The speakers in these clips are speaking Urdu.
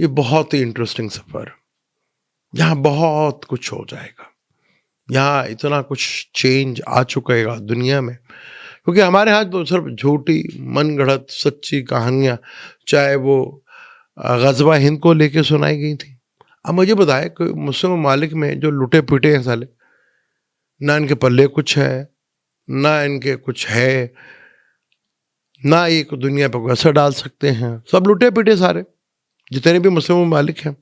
یہ بہت ہی انٹرسٹنگ سفر، یہاں بہت کچھ ہو جائے گا، یہاں اتنا کچھ چینج آ چکے گا دنیا میں، کیونکہ ہمارے ہاں تو صرف جھوٹی من گھڑت سچی کہانیاں، چاہے وہ غزوہ ہند کو لے کے سنائی گئی تھی. اب مجھے بتائے کہ مسلم ممالک میں جو لٹے پیٹے ہیں سالے، نہ ان کے پلے کچھ ہے، نہ ان کے کچھ ہے، نہ ایک دنیا پہ کوئی اثر ڈال سکتے ہیں، سب لٹے پیٹے سارے جتنے بھی مسلم ممالک ہیں.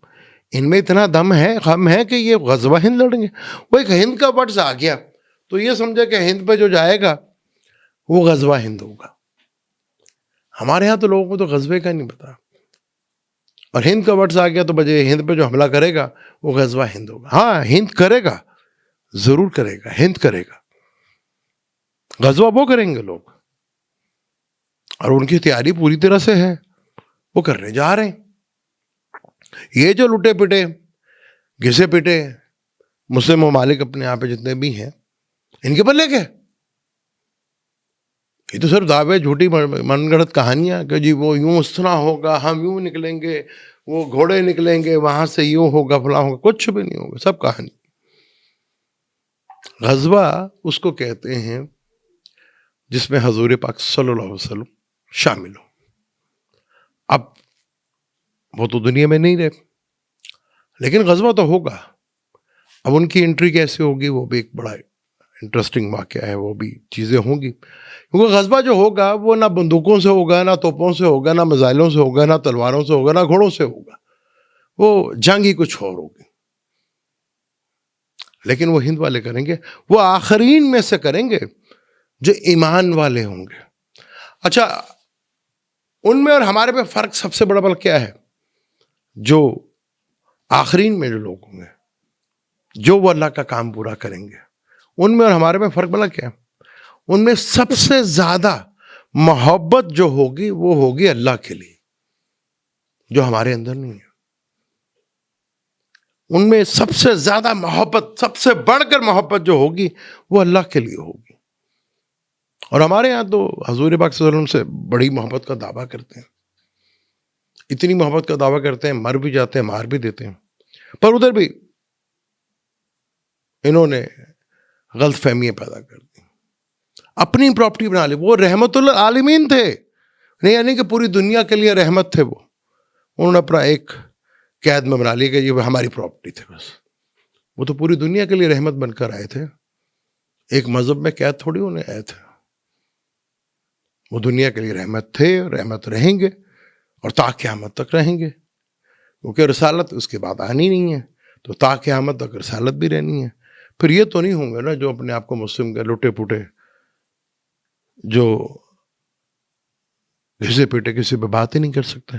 ان میں اتنا دم ہے، غم ہے کہ یہ غزوہ ہند لڑیں گے. وہ ایک ہند کا ورڈز آ گیا تو یہ سمجھے کہ ہند پہ جو جائے گا وہ غزوہ ہند ہوگا. ہمارے ہاں تو لوگوں کو تو غزوے کا نہیں پتا، اور ہند کا ورڈز آ گیا تو بجے ہند پہ جو حملہ کرے گا وہ غزوہ ہند ہوگا. ہاں ہند کرے گا، ضرور کرے گا، ہند کرے گا، غزوہ وہ کریں گے لوگ، اور ان کی تیاری پوری طرح سے ہے، وہ کرنے جا رہے ہیں. یہ جو لٹے پٹے گھسے پٹے مسلم ممالک اپنے یہاں پہ جتنے بھی ہیں، ان کے پلے کیا؟ یہ تو صرف دعوے، جھوٹی من گڑت کہانیاں کہ جی وہ یوں اس طرح ہوگا، ہم یوں نکلیں گے، وہ گھوڑے نکلیں گے، وہاں سے یوں ہوگا، فلاں ہوگا. کچھ بھی نہیں ہوگا، سب کہانی. غزوہ اس کو کہتے ہیں جس میں حضور پاک صلی اللہ علیہ وسلم شامل ہو. اب وہ تو دنیا میں نہیں رہے، لیکن غزوہ تو ہوگا. اب ان کی انٹری کیسے ہوگی وہ بھی ایک بڑا انٹرسٹنگ واقعہ ہے، وہ بھی چیزیں ہوں گی. کیونکہ غزوہ جو ہوگا وہ نہ بندوقوں سے ہوگا، نہ توپوں سے ہوگا، نہ میزائلوں سے ہوگا، نہ تلواروں سے ہوگا، نہ گھوڑوں سے ہوگا. وہ جنگ ہی کچھ اور ہوگی. لیکن وہ ہند والے کریں گے، وہ آخرین میں سے کریں گے جو ایمان والے ہوں گے. اچھا، ان میں اور ہمارے میں فرق سب سے بڑا کیا ہے؟ جو آخرین میں جو لوگ ہوں گے، جو وہ اللہ کا کام پورا کریں گے، ان میں اور ہمارے میں فرق بڑا کیا ہے؟ ان میں سب سے زیادہ محبت جو ہوگی وہ ہوگی اللہ کے لیے، جو ہمارے اندر نہیں ہے. ان میں سب سے زیادہ محبت، سب سے بڑھ کر محبت جو ہوگی وہ اللہ کے لیے ہوگی. اور ہمارے یہاں تو حضور پاک صلی اللہ علیہ وسلم سے بڑی محبت کا دعویٰ کرتے ہیں، اتنی محبت کا دعویٰ کرتے ہیں، مر بھی جاتے ہیں، مار بھی دیتے ہیں. پر ادھر بھی انہوں نے غلط فہمیاں پیدا کر دی، اپنی پراپرٹی بنا لی. وہ رحمت للعالمین تھے، نہیں یعنی کہ پوری دنیا کے لیے رحمت تھے. وہ انہوں نے اپنا ایک قید میں بنا لیا کہ یہ ہماری پراپرٹی تھے بس. وہ تو پوری دنیا کے لیے رحمت بن کر آئے تھے، ایک مذہب میں قید تھوڑی ہونے آئے تھے. وہ دنیا کے لیے رحمت تھے، رحمت رہیں گے، اور تا قیامت تک رہیں گے. کیونکہ رسالت اس کے بعد آنی نہیں ہے، تو تا قیامت تک رسالت بھی رہنی ہے. پھر یہ تو نہیں ہوں گے نا جو اپنے آپ کو مسلم کے لٹے پٹے، جو گھسے پیٹے کسی پہ بات ہی نہیں کر سکتے.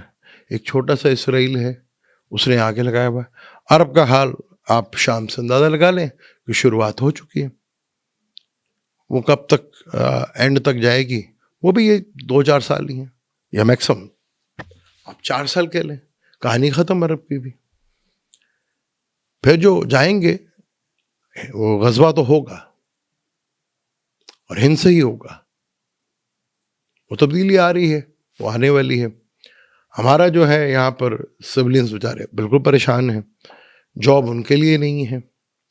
ایک چھوٹا سا اسرائیل ہے، اس نے آگے لگایا ہوا ہے. عرب کا حال آپ شام سے اندازہ لگا لیں کہ شروعات ہو چکی ہے. وہ کب تک اینڈ تک جائے گی؟ وہ بھی یہ 2-4 سال ہی ہیں، یا میکسیمم آپ 4 سال کہہ لیں، کہانی ختم عرب کی بھی. پھر جو جائیں گے وہ غزوہ تو ہوگا، اور ہند سے ہی ہوگا. وہ تبدیلی آ رہی ہے، وہ آنے والی ہے. ہمارا جو ہے یہاں پر سولینس بیچارے بالکل پریشان ہیں، جاب ان کے لیے نہیں ہے،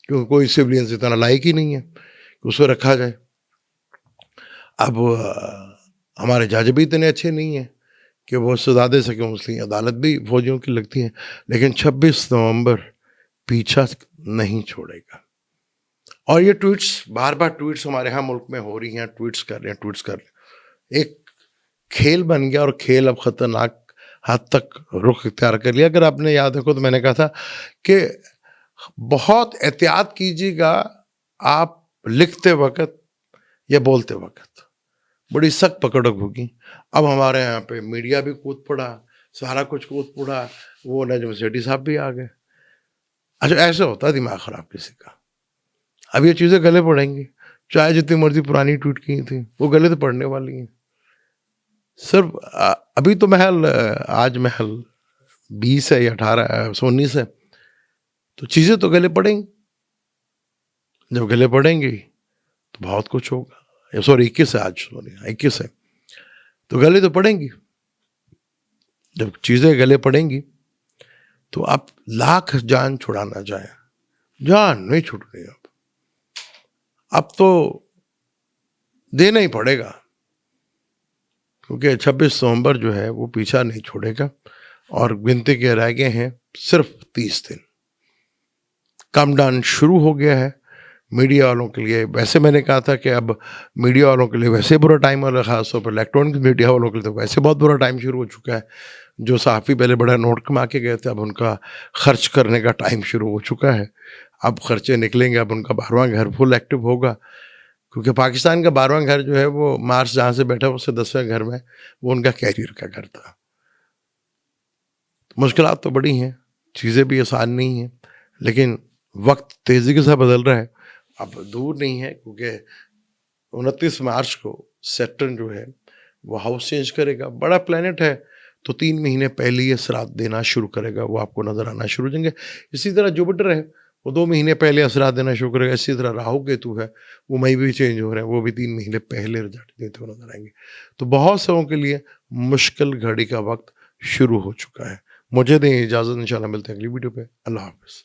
کیونکہ کوئی سولینس اتنا لائق ہی نہیں ہے کہ اس کو رکھا جائے. اب ہمارے جج بھی اتنے اچھے نہیں ہیں کہ وہ سزا دے سکیں. مسلم عدالت بھی فوجیوں کی لگتی ہے. لیکن 26 نومبر پیچھا نہیں چھوڑے گا. اور یہ ٹویٹس، بار بار ٹویٹس ہمارے ہاں ملک میں ہو رہی ہیں، ٹویٹس کر رہے ہیں. ایک کھیل بن گیا، اور کھیل اب خطرناک حد تک رخ اختیار کر لیا. اگر آپ نے یاد رکھو تو میں نے کہا تھا کہ بہت احتیاط کیجیے گا آپ لکھتے وقت یا بولتے وقت، بڑی سخت پکڑ ہوگی. اب ہمارے یہاں پہ میڈیا بھی کود پڑا، سارا کچھ کود پڑا، وہ نجم سیٹھی صاحب بھی آ گئے. اچھا، ایسے ہوتا ہے دماغ خراب کسی کا. اب یہ چیزیں گلے پڑیں گی، چاہے جتنی مرضی پرانی ٹویٹ کی تھی وہ گلے تو پڑنے والی ہیں. صرف ابھی تو محل آج محل 20 ہے یا 18-19 ہے، تو چیزیں تو گلے پڑیں گی. جب گلے پڑیں گی تو بہت کچھ ہوگا. 21 ہے آج، 21 ہے، تو گلے تو پڑیں گی. جب چیزیں گلے پڑیں گی تو آپ لاکھ جان چھڑانا چاہیں, جان نہیں چھوٹ رہی. اب تو دینا ہی پڑے گا, کیونکہ 26 نومبر جو ہے وہ پیچھا نہیں چھوڑے گا, اور گنتی کے رہ گئے ہیں صرف 30 دن. کم ڈاؤن شروع ہو گیا ہے میڈیا والوں کے لیے. ویسے میں نے کہا تھا کہ اب میڈیا والوں کے لیے ویسے برا ٹائم والا, خاص طور پر الیکٹرانک میڈیا والوں کے لیے تو ویسے بہت برا ٹائم شروع ہو چکا ہے. جو صحافی پہلے بڑا نوٹ کما کے گئے تھے, اب ان کا خرچ کرنے کا ٹائم شروع ہو چکا ہے. اب خرچے نکلیں گے, اب ان کا 12واں گھر فل ایکٹیو ہوگا, کیونکہ پاکستان کا 12واں گھر جو ہے وہ مارس جہاں سے بیٹھا اس سے 10ویں گھر میں وہ ان کا کیریئر کا گھر تھا. مشکلات تو بڑی ہیں, چیزیں بھی آسان نہیں ہیں, لیکن وقت تیزی کے ساتھ بدل رہا ہے. اب دور نہیں ہے, کیونکہ 29 مارچ کو سیٹرن جو ہے وہ ہاؤس چینج کرے گا. بڑا پلانٹ ہے, تو 3 مہینے پہلے یہ اثرات دینا شروع کرے گا, وہ آپ کو نظر آنا شروع ہو جائیں گے. اسی طرح جوپیٹر ہے, وہ 2 مہینے پہلے اثرات دینا شروع کرے گا. اسی طرح راہو کیتو ہے, وہ مئی بھی چینج ہو رہے ہیں, وہ بھی 3 مہینے پہلے رزلٹ دیتے ہوئے نظر آئیں گے. تو بہت ساروں کے لیے مشکل گھڑی کا وقت شروع ہو چکا ہے. مجھے دیں اجازت, انشاءاللہ ملتے ہیں اگلی ویڈیو پہ. اللہ حافظ.